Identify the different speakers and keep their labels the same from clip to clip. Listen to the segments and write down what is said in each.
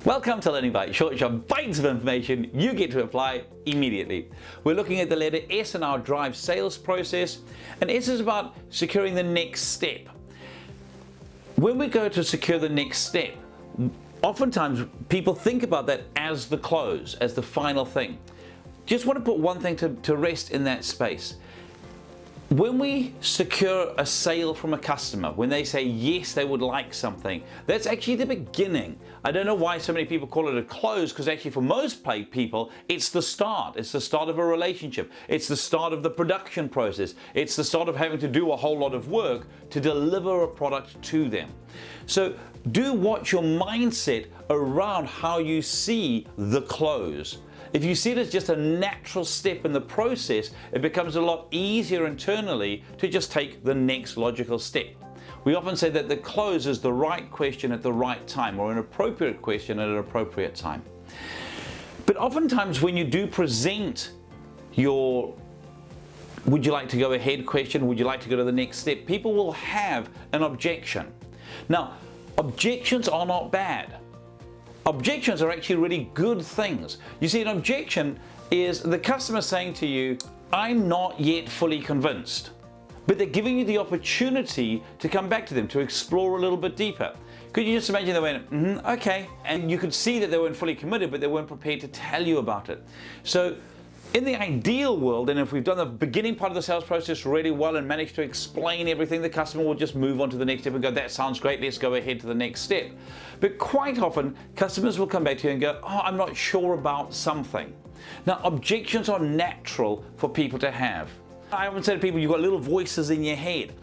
Speaker 1: Welcome to Learning Bites, short bites of information you get to apply immediately. We're looking at the letter S in our drive sales process, and S is about securing the next step. When we go to secure the next step, oftentimes people think about that as the close, as the final thing. Just want to put one thing to rest in that space. When we secure a sale from a customer, when they say yes, they would like something, that's actually the beginning. I don't know why so many people call it a close, because actually for most people, it's the start. It's the start of a relationship. It's the start of the production process. It's the start of having to do a whole lot of work to deliver a product to them. So do watch your mindset around how you see the close. If you see it as just a natural step in the process, it becomes a lot easier internally to just take the next logical step. We often say that the close is the right question at the right time, or an appropriate question at an appropriate time. But oftentimes when you do present your would you like to go ahead question, would you like to go to the next step, people will have an objection. Now, objections are not bad. Objections are actually really good things. You see, an objection is the customer saying to you, I'm not yet fully convinced. But they're giving you the opportunity to come back to them, to explore a little bit deeper. Could you just imagine they went, okay, and you could see that they weren't fully committed, but they weren't prepared to tell you about it. So in the ideal world, and if we've done the beginning part of the sales process really well and managed to explain everything, the customer will just move on to the next step and go, that sounds great, let's go ahead to the next step. But quite often, customers will come back to you and go, oh, I'm not sure about something. Now, objections are natural for people to have. I often say to people, you've got little voices in your head.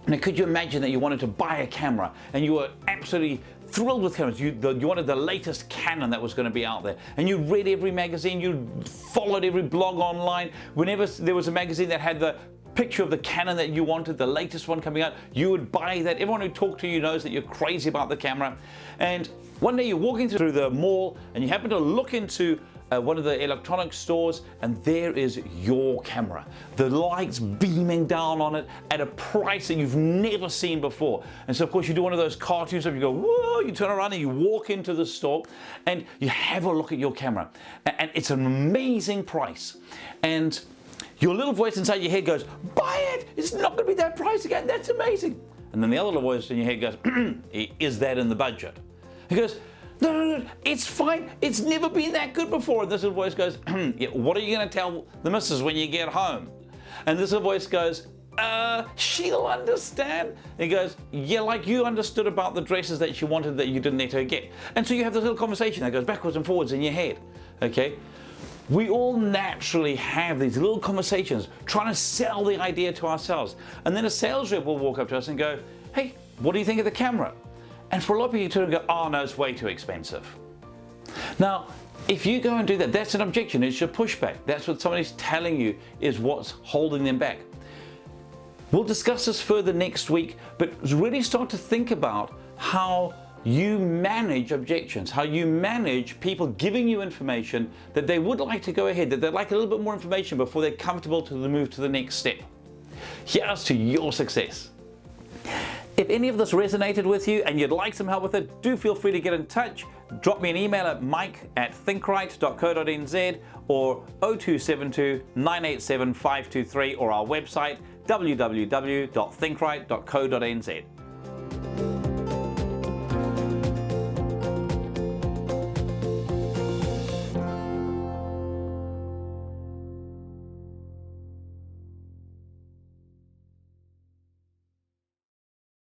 Speaker 1: Now, could you imagine that you wanted to buy a camera and you were absolutely thrilled with cameras. You wanted the latest Canon that was going to be out there, and you read every magazine, you followed every blog online. Whenever there was a magazine that had the picture of the Canon that you wanted, the latest one coming out, you would buy that. Everyone who talked to you knows that you're crazy about the camera. And one day you're walking through the mall and you happen to look into one of the electronics stores, and there is your camera. The lights beaming down on it at a price that you've never seen before. And so of course you do one of those cartoons where you go, whoa, you turn around and you walk into the store and you have a look at your camera. And it's an amazing price. And your little voice inside your head goes, buy it, it's not gonna be that price again, that's amazing. And then the other little voice in your head goes, is that in the budget? He goes, no, it's fine. It's never been that good before. And this little voice goes, yeah, what are you going to tell the missus when you get home? And this little voice goes, she'll understand. And he goes, yeah, like you understood about the dresses that she wanted that you didn't let her get. And so you have this little conversation that goes backwards and forwards in your head, okay? We all naturally have these little conversations trying to sell the idea to ourselves. And then a sales rep will walk up to us and go, hey, what do you think of the camera? And for a lot of people, you turn and go, oh no, it's way too expensive. Now, if you go and do that, that's an objection, it's your pushback. That's what somebody's telling you is what's holding them back. We'll discuss this further next week, but really start to think about how you manage objections, how you manage people giving you information that they would like to go ahead, that they'd like a little bit more information before they're comfortable to move to the next step. Here's to your success. If any of this resonated with you and you'd like some help with it, do feel free to get in touch. Drop me an email at mike@thinkright.co.nz or 0272 987 523 or our website www.thinkright.co.nz.